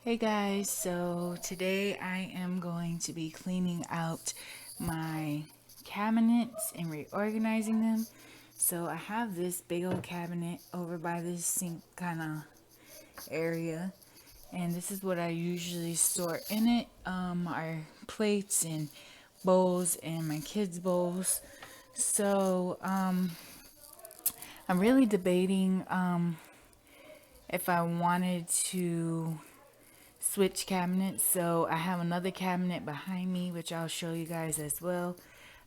Hey guys, so today I am going to be cleaning out my cabinets and reorganizing them. So I have this big old cabinet over by this sink kind of area, and this is what I usually store in it. Our plates and bowls and my kids' bowls. So I'm really debating if I wanted to switch cabinets. So I have another cabinet behind me, which I'll show you guys as well.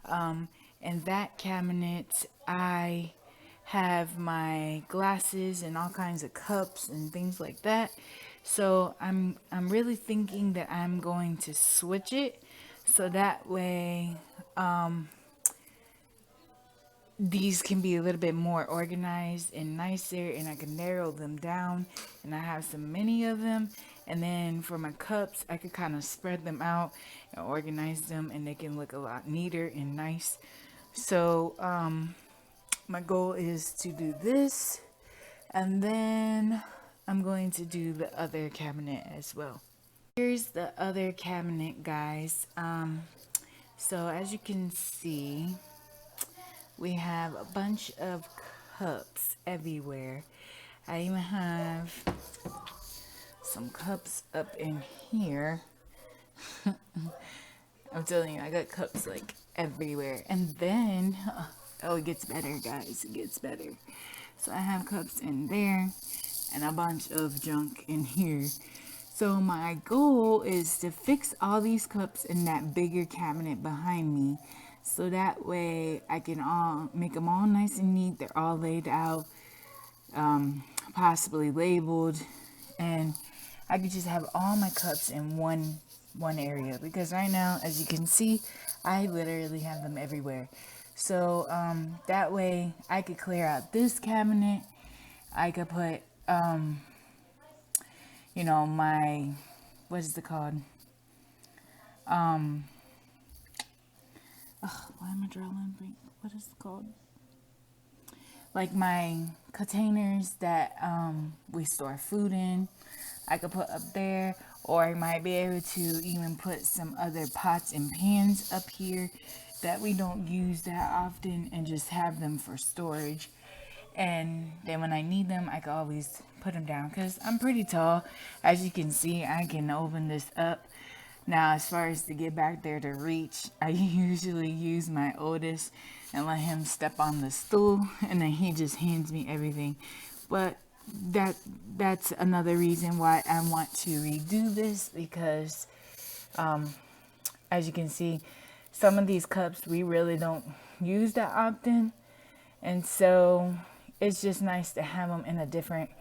In that cabinet, I have my glasses and all kinds of cups and things like that. So I'm really thinking that I'm going to switch it so that way these can be a little bit more organized and nicer, and I can narrow them down, and I have so many of them. And then for my cups, I could kind of spread them out and organize them, and they can look a lot neater and nice. So my goal is to do this, and then I'm going to do the other cabinet as well. Here's the other cabinet, guys. So as you can see, we have a bunch of cups everywhere. I even have some cups up in here. I'm telling you, I got cups like everywhere. And then, oh, it gets better, guys. It gets better. So I have cups in there and a bunch of junk in here. So my goal is to fix all these cups in that bigger cabinet behind me. So that way I can all make them all nice and neat. They're all laid out, possibly labeled, and I could just have all my cups in one area, because right now, as you can see, I literally have them everywhere. So that way I could clear out this cabinet. I could put my, what is it called, why am I drawing? What is it called? Like my containers that we store food in, I could put up there, or I might be able to even put some other pots and pans up here that we don't use that often, and just have them for storage. And then when I need them, I can always put them down, because I'm pretty tall. As you can see, I can open this up. Now, as far as to get back there to reach, I usually use my oldest and let him step on the stool, and then he just hands me everything. But that's another reason why I want to redo this, because as you can see, some of these cups we really don't use that often, and so it's just nice to have them in a different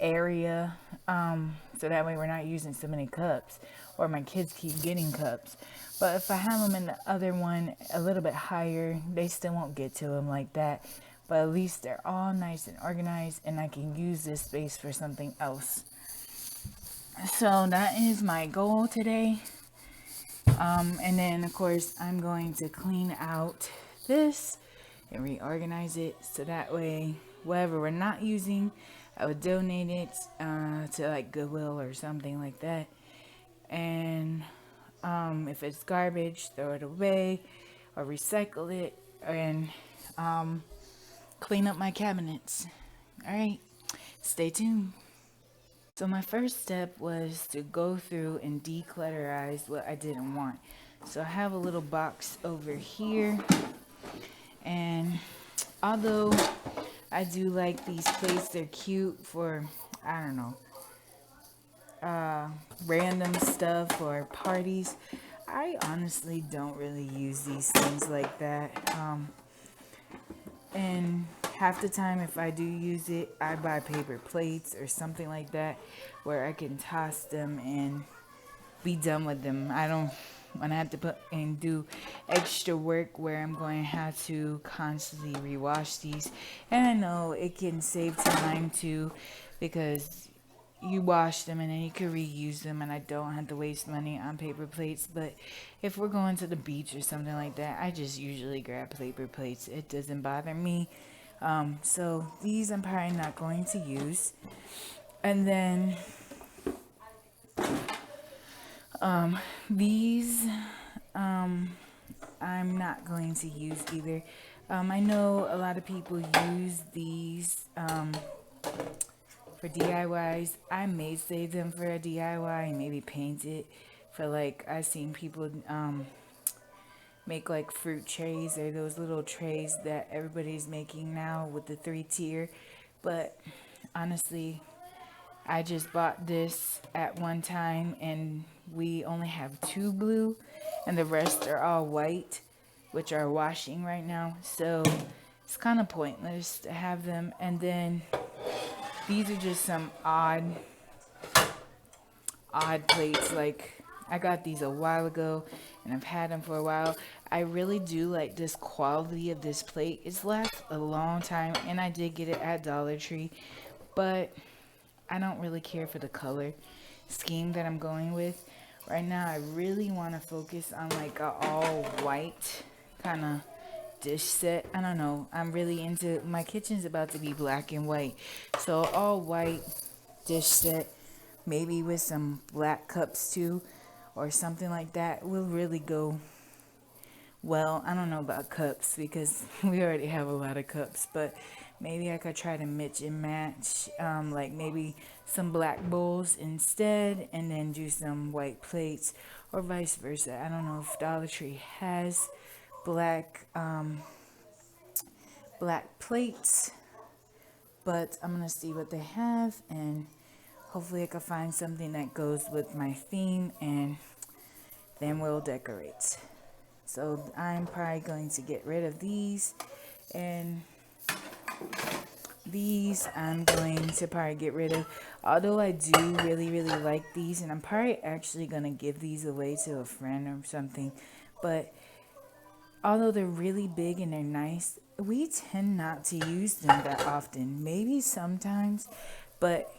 area, so that way we're not using so many cups, or my kids keep getting cups. But if I have them in the other one a little bit higher, they still won't get to them like that. But at least they're all nice and organized, and I can use this space for something else. So that is my goal today. And then of course I'm going to clean out this and reorganize it, so that way whatever we're not using, I would donate it to like Goodwill or something like that. And if it's garbage, throw it away or recycle it, and clean up my cabinets. All right, stay tuned. So my first step was to go through and declutterize what I didn't want. So I have a little box over here, and although I do like these plates, they're cute for, I don't know, random stuff or parties, I honestly don't really use these things like that. And half the time, if I do use it, I buy paper plates or something like that, where I can toss them and be done with them. I don't want to have to put and do extra work where I'm going to have to constantly rewash these. And I know it can save time too, because you wash them and then you can reuse them, and I don't have to waste money on paper plates. But if we're going to the beach or something like that, I just usually grab paper plates. It doesn't bother me. So these I'm probably not going to use. And then These, I'm not going to use either. I know a lot of people use these for DIYs. I may save them for a DIY and maybe paint it for like I've seen people make like fruit trays or those little trays that everybody's making now with the 3-tier. But honestly, I just bought this at one time and we only have 2 blue and the rest are all white, which are washing right now. So it's kind of pointless to have them. And then these are just some odd plates. Like I got these a while ago and I've had them for a while. I really do like this quality of this plate. It's lasted a long time and I did get it at Dollar Tree, but I don't really care for the color scheme that I'm going with. Right now I really want to focus on like a all white kind of dish set. I don't know. I'm really into, my kitchen's about to be black and white. So all white dish set, maybe with some black cups too or something like that will really go well. I don't know about cups because we already have a lot of cups, but maybe I could try to mix and match, like maybe some black bowls instead and then do some white plates or vice versa. I don't know if Dollar Tree has black black plates, but I'm gonna see what they have and hopefully I can find something that goes with my theme and then we'll decorate. So I'm probably going to get rid of these, and these I'm going to probably get rid of. Although I do really like these, and I'm probably actually going to give these away to a friend or something. But although they're really big and they're nice, we tend not to use them that often. Maybe sometimes, but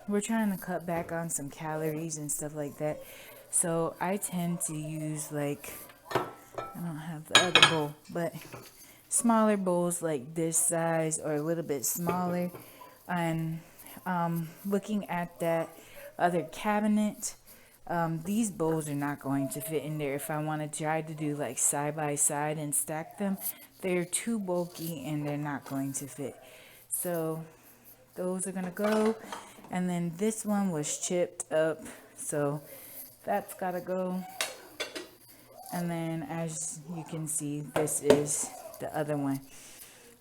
we're trying to cut back on some calories and stuff like that. So I tend to use like, I don't have the other bowl, but smaller bowls like this size or a little bit smaller. And looking at that other cabinet, these bowls are not going to fit in there. If I want to try to do like side by side and stack them, they're too bulky and they're not going to fit. So those are gonna go. And then this one was chipped up, so that's gotta go. And then as you can see, this is the other one.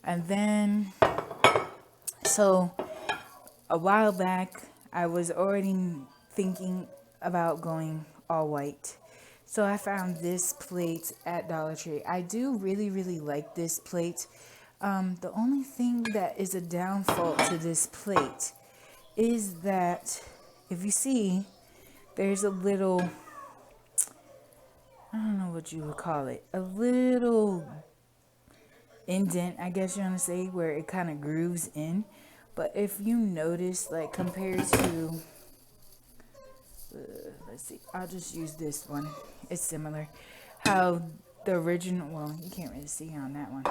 And then, so a while back, I was already thinking about going all white. So I found this plate at Dollar Tree. I do really like this plate. The only thing that is a downfall to this plate is that if you see, there's a little, I don't know what you would call it, a little indent, I guess you want to say, where it kind of grooves in. But if you notice, like compared to, let's see, I'll just use this one. It's similar. How the original, well, you can't really see on that one.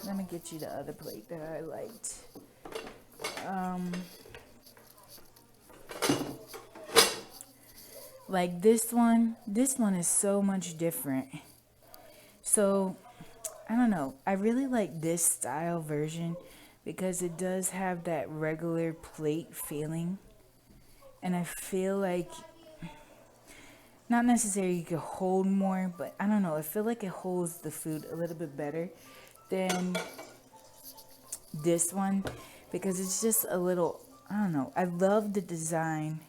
Let me get you the other plate that I liked. Like this one is so much different. So I don't know, I really like this style version because it does have that regular plate feeling, and I feel like not necessarily you could hold more, but I don't know, I feel like it holds the food a little bit better than this one because it's just a little, I don't know, I love the design,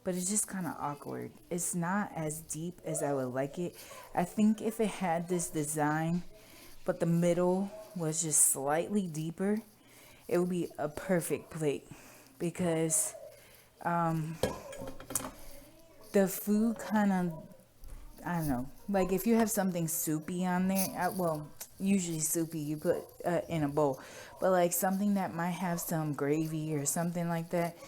but it's just kind of awkward. It's not as deep as I would like it. I think if it had this design, but the middle was just slightly deeper, it would be a perfect plate because the food kind of, I don't know, like if you have something soupy on there, well, usually soupy you put in a bowl, but like something that might have some gravy or something like that,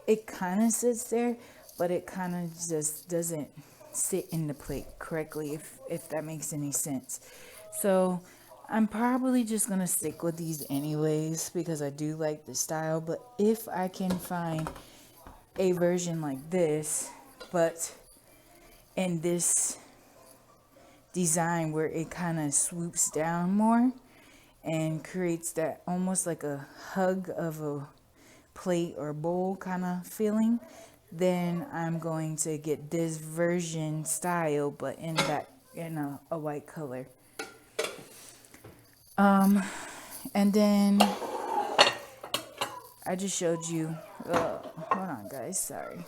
it kind of sits there, but it kind of just doesn't sit in the plate correctly, if that makes any sense. So I'm probably just gonna stick with these anyways because I do like the style. But if I can find a version like this, but in this design where it kind of swoops down more and creates that almost like a hug of a plate or bowl kind of feeling, then I'm going to get this version style, but in a white color. And then I just showed you, hold on guys, sorry.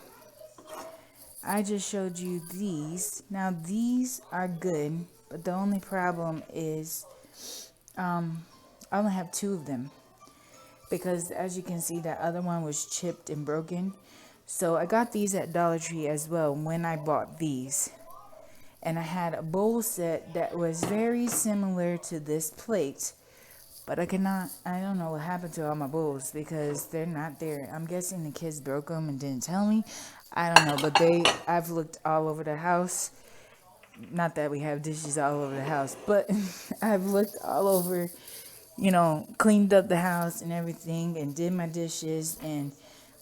I just showed you these. Now these are good, but the only problem is I only have two of them. Because as you can see, that other one was chipped and broken. So I got these at Dollar Tree as well when I bought these. And I had a bowl set that was very similar to this plate. But I don't know what happened to all my bowls because they're not there. I'm guessing the kids broke them and didn't tell me. I don't know, but I've looked all over the house. Not that we have dishes all over the house, but I've looked all over, cleaned up the house and everything and did my dishes and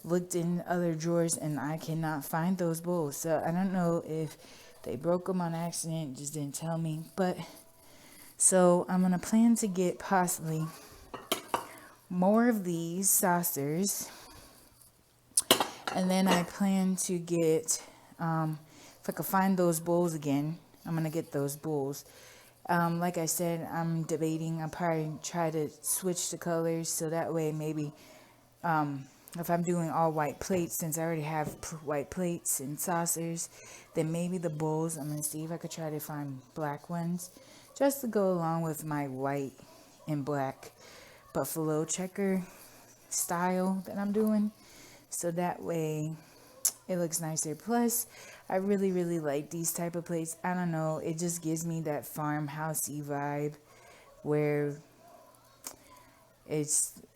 looked in other drawers and I cannot find those bowls. So I don't know if they broke them on accident, just didn't tell me. But so I'm going to plan to get possibly more of these saucers. And then I plan to get, if I could find those bowls again, I'm going to get those bowls. Like I said, I'm debating. I'll probably try to switch the colors so that way maybe if I'm doing all white plates, since I already have white plates and saucers, then maybe the bowls, I'm going to see if I could try to find black ones just to go along with my white and black buffalo checker style that I'm doing. So that way it looks nicer. Plus, I really, really like these type of plates. I don't know. It just gives me that farmhousey vibe where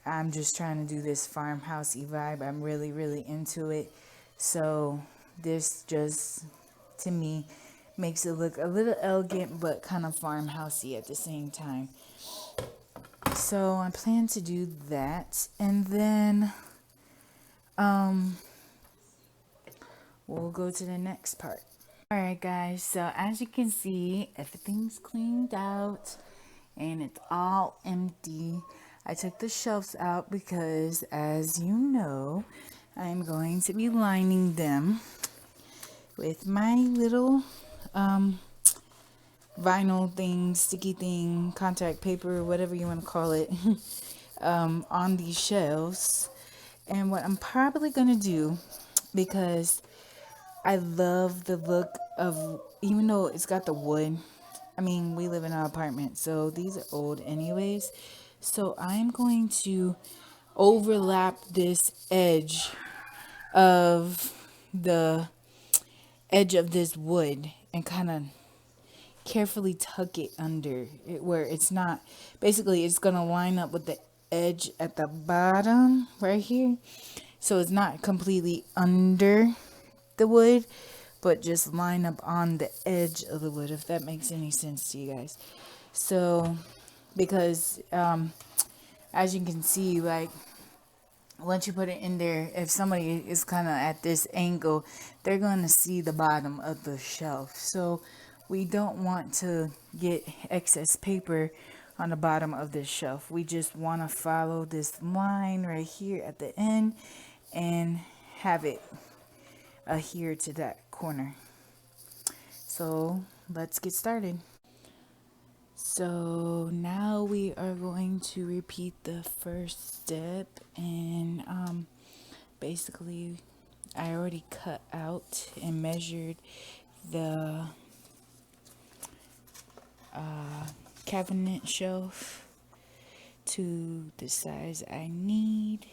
I'm just trying to do this farmhousey vibe. I'm really, really into it. So this just, to me, makes it look a little elegant, but kind of farmhousey at the same time. So I plan to do that. And then, we'll go to the next part. Alright guys, so as you can see, everything's cleaned out and it's all empty. I took the shelves out because, as you know, I'm going to be lining them with my little vinyl thing, sticky thing, contact paper, whatever you want to call it, on these shelves. And what I'm probably going to do, because I love the look of, even though it's got the wood, I mean, we live in an apartment, so these are old anyways. So I'm going to overlap this edge of the edge of this wood and kind of carefully tuck it under it where it's not, basically it's going to line up with the edge at the bottom right here. So it's not completely under the wood, but just line up on the edge of the wood, if that makes any sense to you guys. So because as you can see, like once you put it in there, if somebody is kind of at this angle, they're going to see the bottom of the shelf. So we don't want to get excess paper on the bottom of this shelf. We just want to follow this line right here at the end and have it adhere to that corner. So let's get started. So now we are going to repeat the first step, and basically I already cut out and measured the cabinet shelf to the size I need.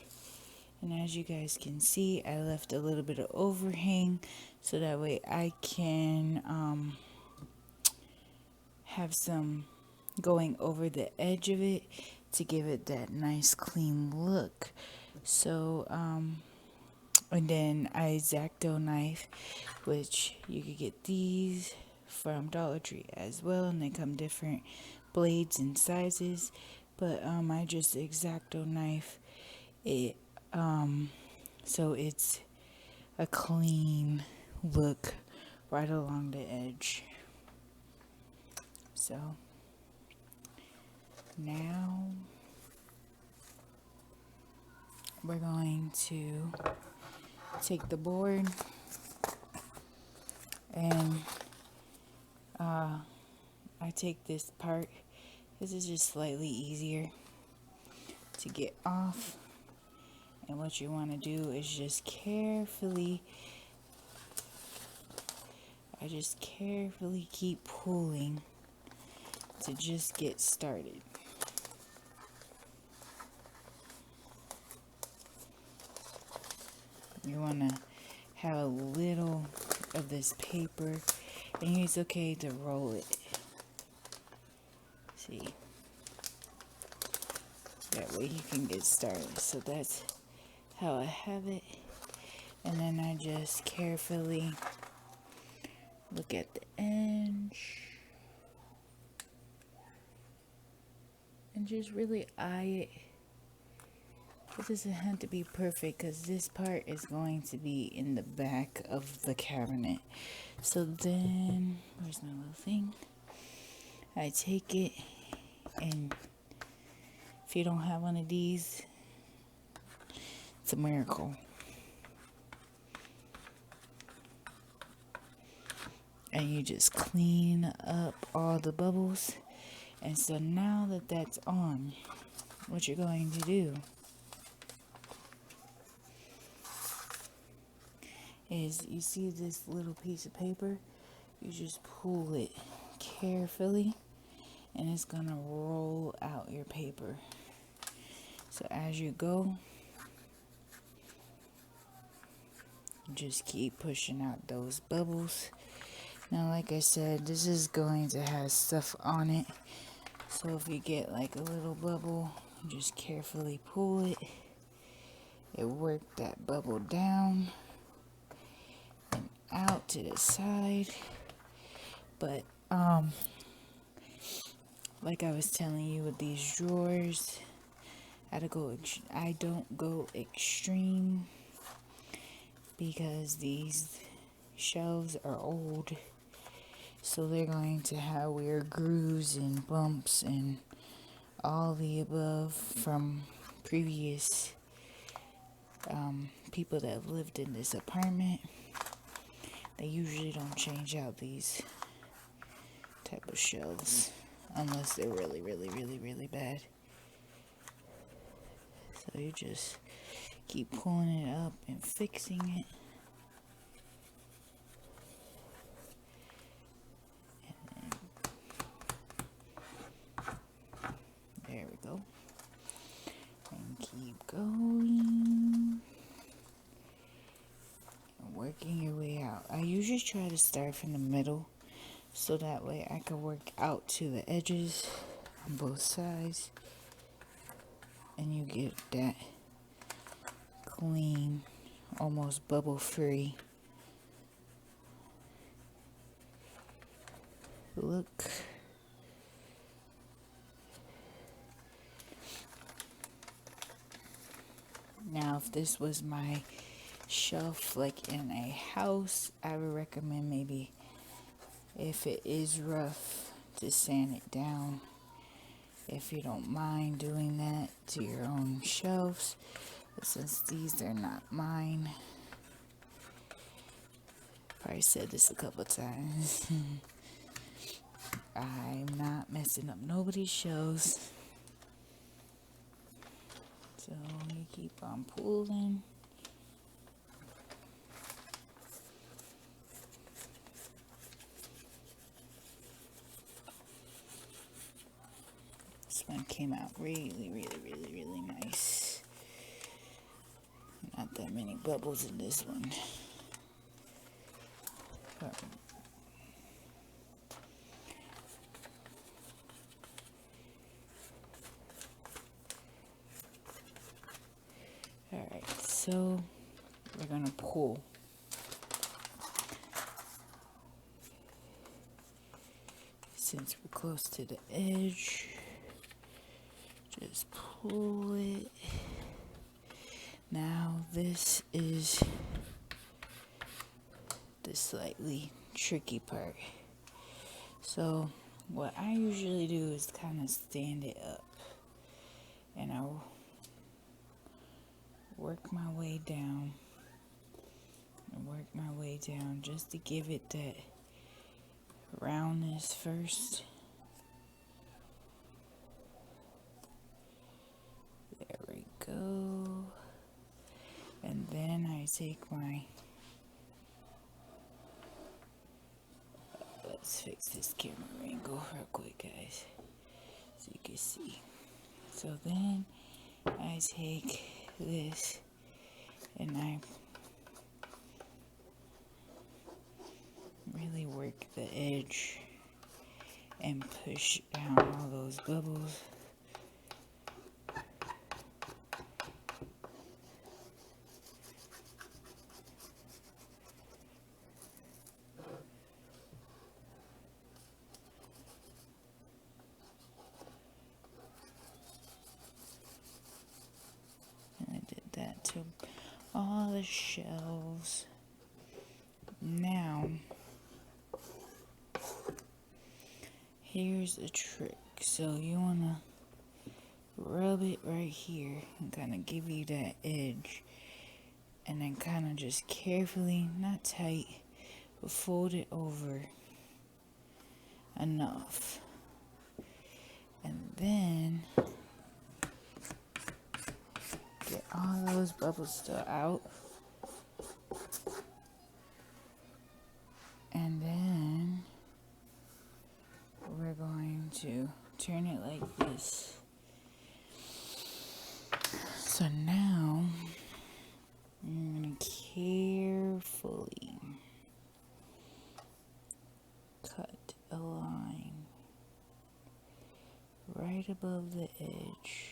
And as you guys can see, I left a little bit of overhang so that way I can have some going over the edge of it to give it that nice clean look. So and then I X-Acto knife, which you could get these from Dollar Tree as well, and they come different blades and sizes, but I just X-Acto knife it so it's a clean look right along the edge. So now we're going to take the board and I take this part. This is just slightly easier to get off. And what you want to do is just carefully keep pulling to just get started. You want to have a little of this paper, and it's okay to roll it. See, that way you can get started. So that's how I have it, and then I just carefully look at the edge and just really eye it. It doesn't have to be perfect because this part is going to be in the back of the cabinet. So then, where's my little thing? I take it, and if you don't have one of these, it's a miracle. And you just clean up all the bubbles. And so now that that's on, what you're going to do is, you see this little piece of paper, you just pull it carefully and it's gonna roll out your paper. So as you go, just keep pushing out those bubbles. Now, like I said, this is going to have stuff on it, so if you get like a little bubble, just carefully pull it. It worked that bubble down and out to the side. But like I was telling you with these drawers, I don't go extreme because these shelves are old, so they're going to have weird grooves and bumps and all the above from previous people that have lived in this apartment. They usually don't change out these type of shelves unless they're really, really, really, really bad. So you just keep pulling it up and fixing it. And then, there we go. And keep going. And working your way out. I usually try to start from the middle, so that way I can work out to the edges on both sides. And you get that clean, almost bubble free look. Now, if this was my shelf like in a house, I would recommend maybe, if it is rough, to sand it down. If you don't mind doing that to your own shelves, but since these are not mine, probably said this a couple times, I'm not messing up nobody's shelves. So you keep on pulling. This one came out really, really, really, really nice. Not that many bubbles in this one. Alright, so we're gonna pull. Since we're close to the edge, just pull it. Now this is the slightly tricky part. So what I usually do is kind of stand it up, and I'll work my way down and work my way down just to give it that roundness first. There we go. And then I take my, let's fix this camera angle real quick, guys, so you can see. So then I take this and I really work the edge and push down all those bubbles. And I did that to all the shelves. Now, here's a trick. So you want to rub it right here and kind of give you that edge. And then kind of just carefully, not tight, but fold it over enough. And then get all those bubbles still out. And then we're going to turn it like this. So now I'm going to carefully cut a line right above the edge.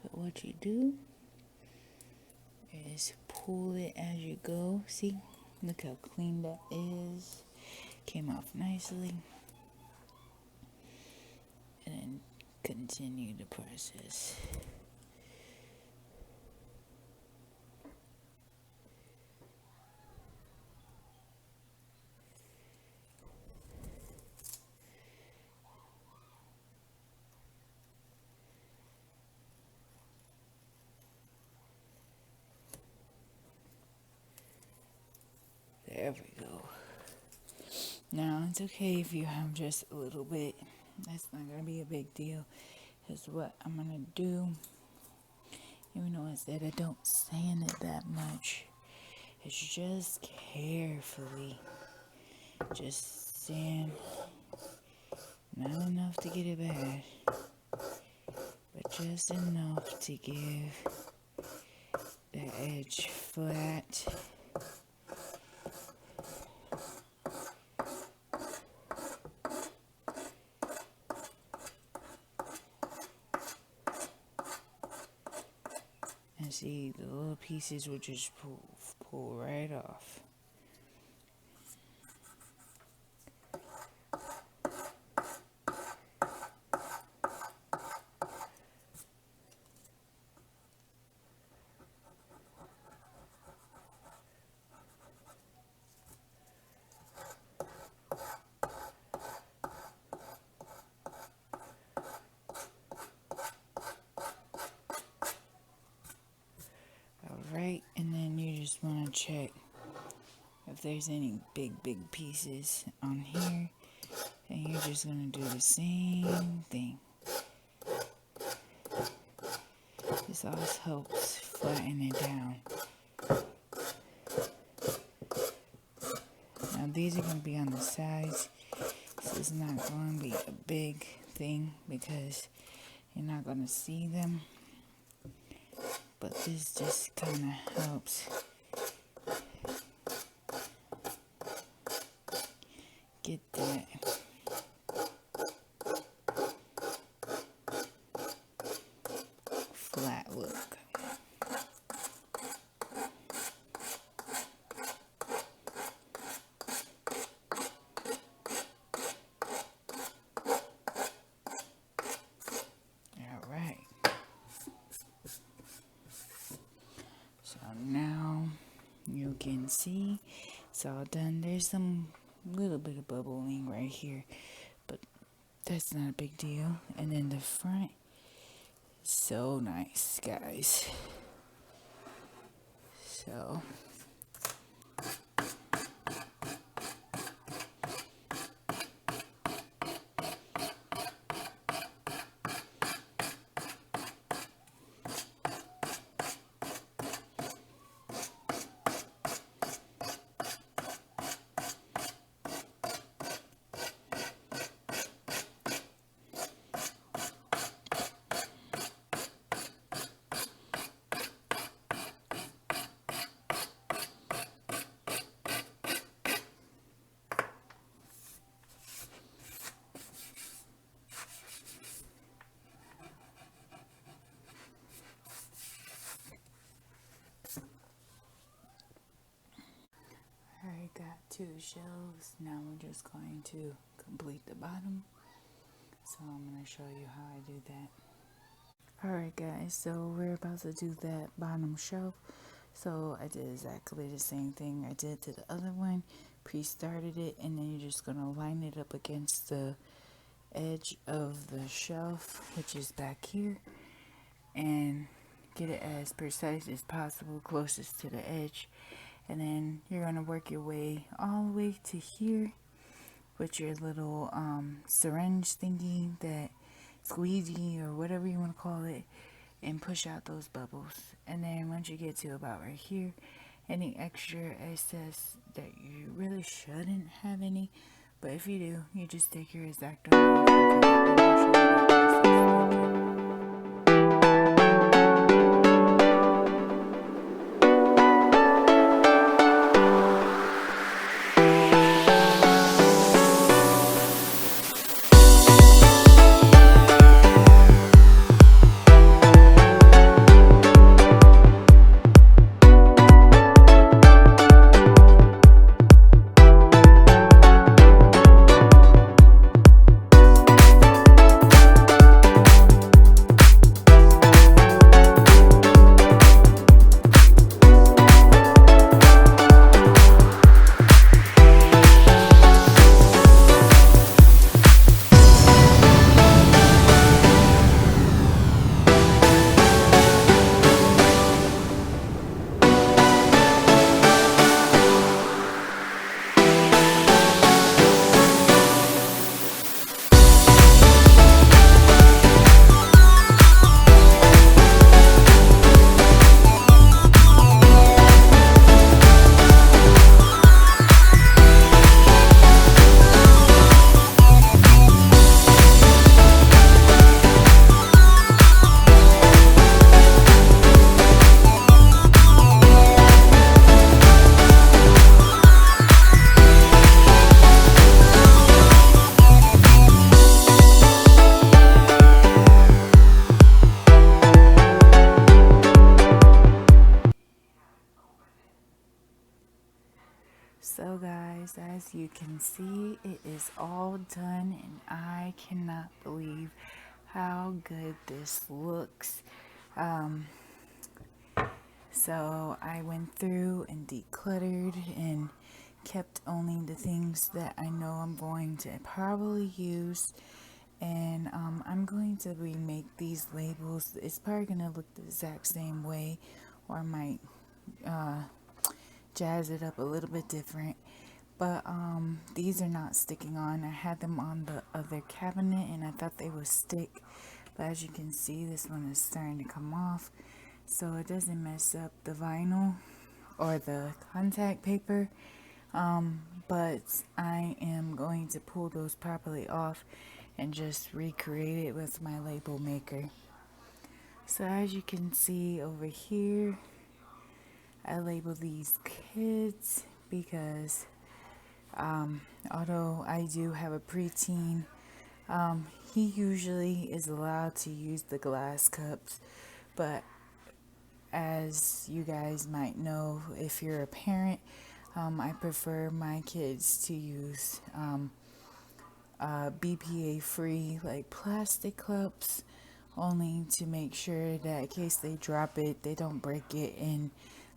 So what you do is pull it as you go. See? Look how clean that is. Came off nicely. And then continue the process. There we go. Now, it's okay if you have just a little bit. That's not going to be a big deal. Because what I'm going to do, even though I said I don't sand it that much, is just carefully just sand. Not enough to get it bad, but just enough to give the edge flat. And see, the little pieces will just pull right off. Alright, and then you just want to check if there's any big pieces on here, and you're just going to do the same thing. This also helps flatten it down. Now these are going to be on the sides. This is not going to be a big anything because you're not going to see them. But this just kind of helps get that flat look. Alright. So now you can see it's all done. There's some little bit of bubbling right here, but that's not a big deal. And then the front, so nice, guys. So I got 2 shelves. Now we're just going to complete the bottom. So I'm going to show you how I do that. Alright guys, so we're about to do that bottom shelf. So I did exactly the same thing I did to the other one. Pre-started it, and then you're just going to line it up against the edge of the shelf, which is back here, and get it as precise as possible, closest to the edge. And then you're going to work your way all the way to here with your little syringe thingy, that squeegee or whatever you want to call it, and push out those bubbles. And then once you get to about right here, any extra excess that you really shouldn't have any, but if you do, you just take your X-Acto knife. So guys, as you can see, it is all done, and I cannot believe how good this looks. So I went through and decluttered and kept only the things that I know I'm going to probably use. And I'm going to remake these labels. It's probably going to look the exact same way, or I might jazz it up a little bit different. But these are not sticking on. I had them on the other cabinet and I thought they would stick, but as you can see, this one is starting to come off, so it doesn't mess up the vinyl or the contact paper. But I am going to pull those properly off and just recreate it with my label maker. So as you can see over here, I label these kids because although I do have a preteen, he usually is allowed to use the glass cups, but as you guys might know, if you're a parent, I prefer my kids to use BPA free like plastic cups, only to make sure that in case they drop it, they don't break it and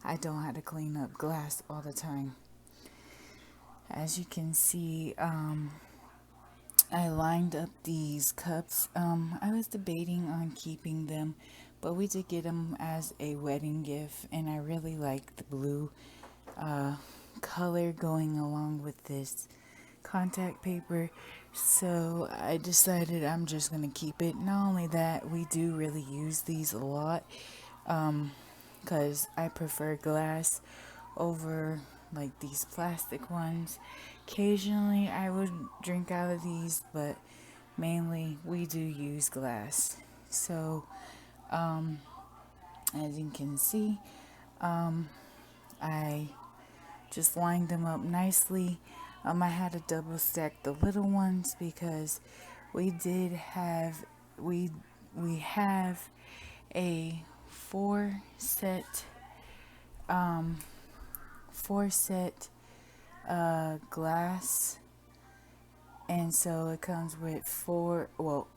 I don't have to clean up glass all the time. As you can see, I lined up these cups. I was debating on keeping them, but we did get them as a wedding gift, and I really like the blue color going along with this contact paper. So I decided I'm just going to keep it. Not only that, we do really use these a lot because I prefer glass over like these plastic ones. Occasionally I would drink out of these, but mainly we do use glass. So as you can see, I just lined them up nicely. I had to double stack the little ones because we did have we have a four set glass, and so it comes with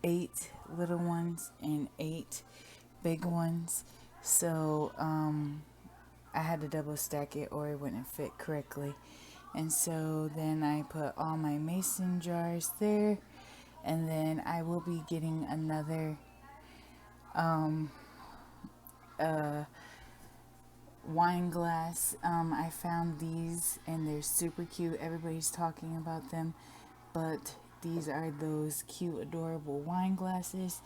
eight little ones and eight big ones. So I had to double stack it or it wouldn't fit correctly. And so then I put all my mason jars there, and then I will be getting another wine glass. I found these and they're super cute. Everybody's talking about them, but these are those cute, adorable wine glasses,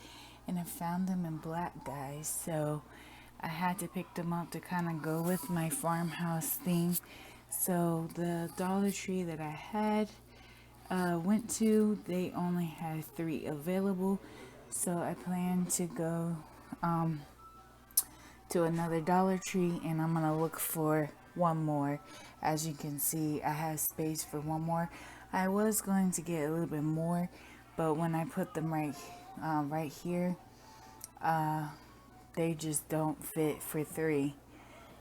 and I found them in black, guys. So I had to pick them up to kind of go with my farmhouse theme. So the Dollar Tree that I had went to, they only had 3 available. So I plan to go to another Dollar Tree, and I'm gonna look for one more. As you can see, I have space for one more. I was going to get a little bit more, but when I put them right here, they just don't fit for 3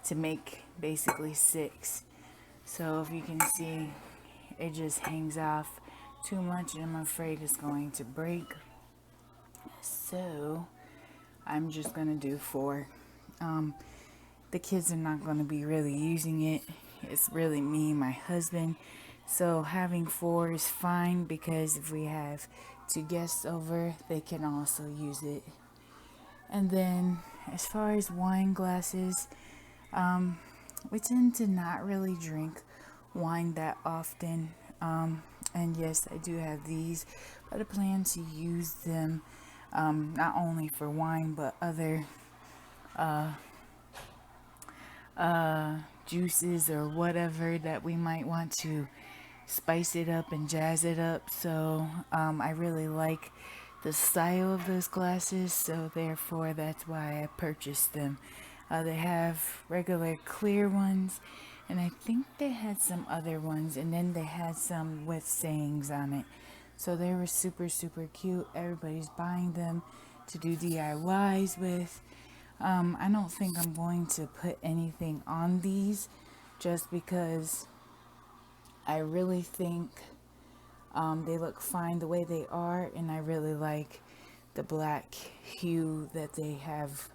to make basically 6. So if you can see, it just hangs off too much and I'm afraid it's going to break. So I'm just gonna do 4. The kids are not going to be really using it. It's really me and my husband. So having 4 is fine because if we have 2 guests over, they can also use it. And then as far as wine glasses, we tend to not really drink wine that often. And yes, I do have these, but I plan to use them not only for wine but other juices or whatever that we might want to spice it up and jazz it up. So I really like the style of those glasses, so therefore that's why I purchased them. They have regular clear ones, and I think they had some other ones, and then they had some with sayings on it. So they were super, super cute. Everybody's buying them to do DIYs with. I don't think I'm going to put anything on these just because I really think they look fine the way they are, and I really like the black hue that they have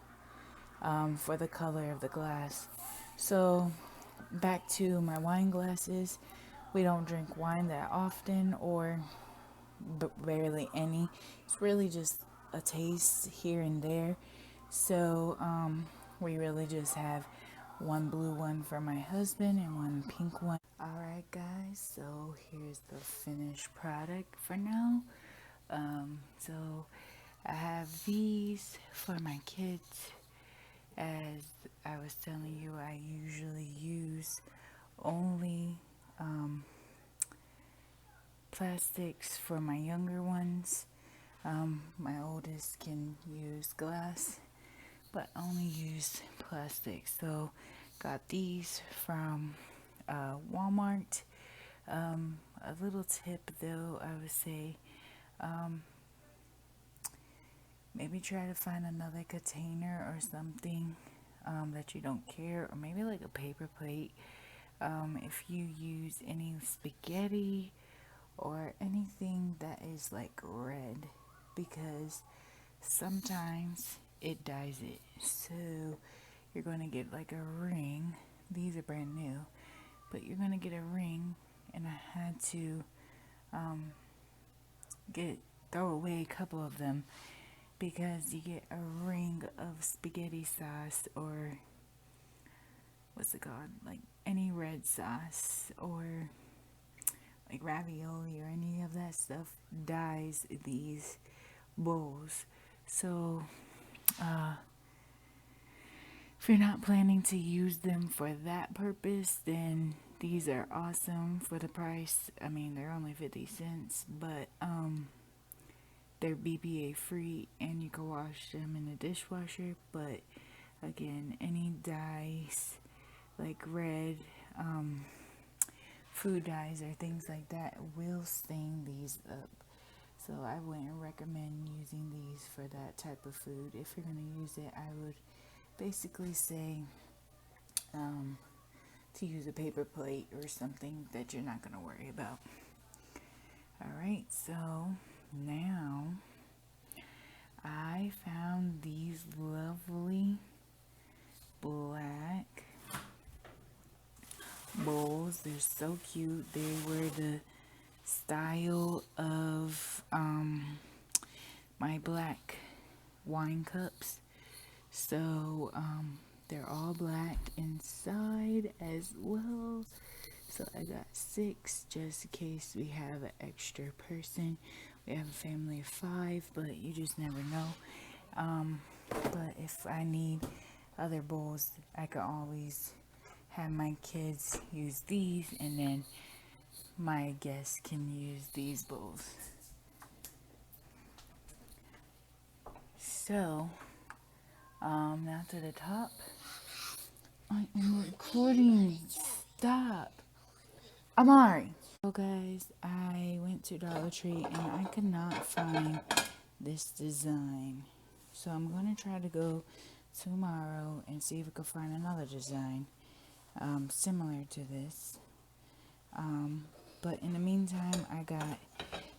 for the color of the glass. So back to my wine glasses. We don't drink wine that often, or barely any. It's really just a taste here and there. So we really just have one blue one for my husband and one pink one. Alright guys, so here's the finished product for now. So I have these for my kids. As I was telling you, I usually use only plastics for my younger ones. My oldest can use glass, but only use plastic. So got these from Walmart. A little tip though, I would say, maybe try to find another container or something that you don't care, or maybe like a paper plate. If you use any spaghetti or anything that is like red, because sometimes it dyes it. So you're going to get like a ring. These are brand new, but you're going to get a ring, and I had to get throw away a couple of them because you get a ring of spaghetti sauce, or what's it called, like any red sauce, or like ravioli or any of that stuff dyes these bowls. So if you're not planning to use them for that purpose, then these are awesome for the price. I mean, they're only 50 cents, but they're BPA free and you can wash them in the dishwasher. But again, any dyes like red, food dyes or things like that will stain these up. So I wouldn't recommend using these for that type of food. If you're going to use it, I would basically say to use a paper plate or something that you're not going to worry about. Alright, so now I found these lovely black bowls. They're so cute. They were the style of my black wine cups. So they're all black inside as well. So I got 6 just in case we have an extra person. We have a family of 5, but you just never know. But if I need other bowls, I can always have my kids use these, and then my guests can use these bowls. So, now to the top. I am recording. Stop. Amari. So guys, I went to Dollar Tree and I could not find this design. So I'm going to try to go tomorrow and see if I can find another design similar to this. But in the meantime, I got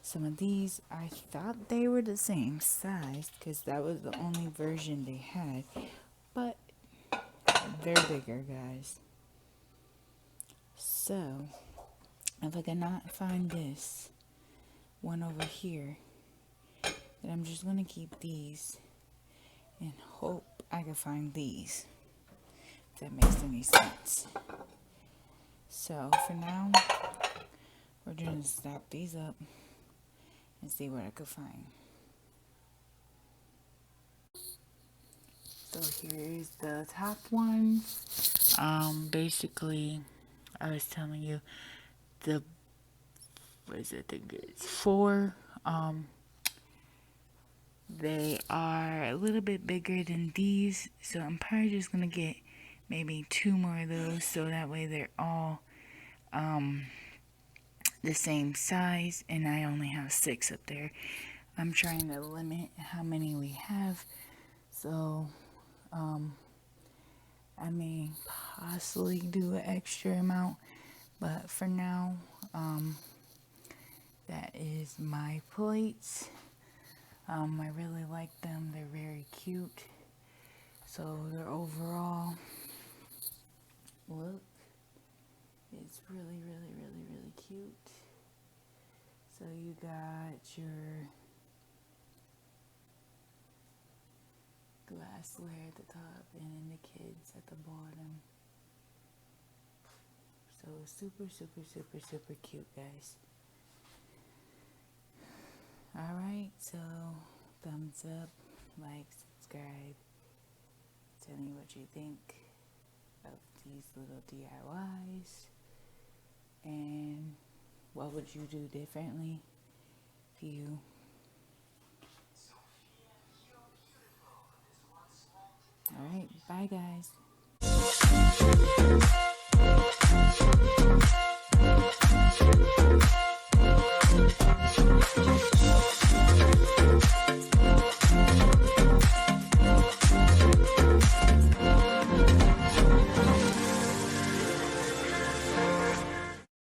some of these. I thought they were the same size because that was the only version they had. But they're bigger, guys. So, if I cannot find this one over here, then I'm just going to keep these and hope I can find these. If that makes any sense. So, for now, we're going to stack these up and see what I could find. So here's the top ones. Basically, I was telling you it's 4. They are a little bit bigger than these, so I'm probably just gonna get maybe 2 more of those, so that way they're all the same size, and I only have 6 up there. I'm trying to limit how many we have, so I may possibly do an extra amount, but for now, that is my plates. I really like them. They're very cute. So their overall look is really, really, really, really cute. So you got your glassware at the top and then the kids at the bottom. So super, super, super, super cute, guys. Alright, so thumbs up, like, subscribe. Tell me what you think of these little DIYs. And what would you do differently if you All right, bye guys.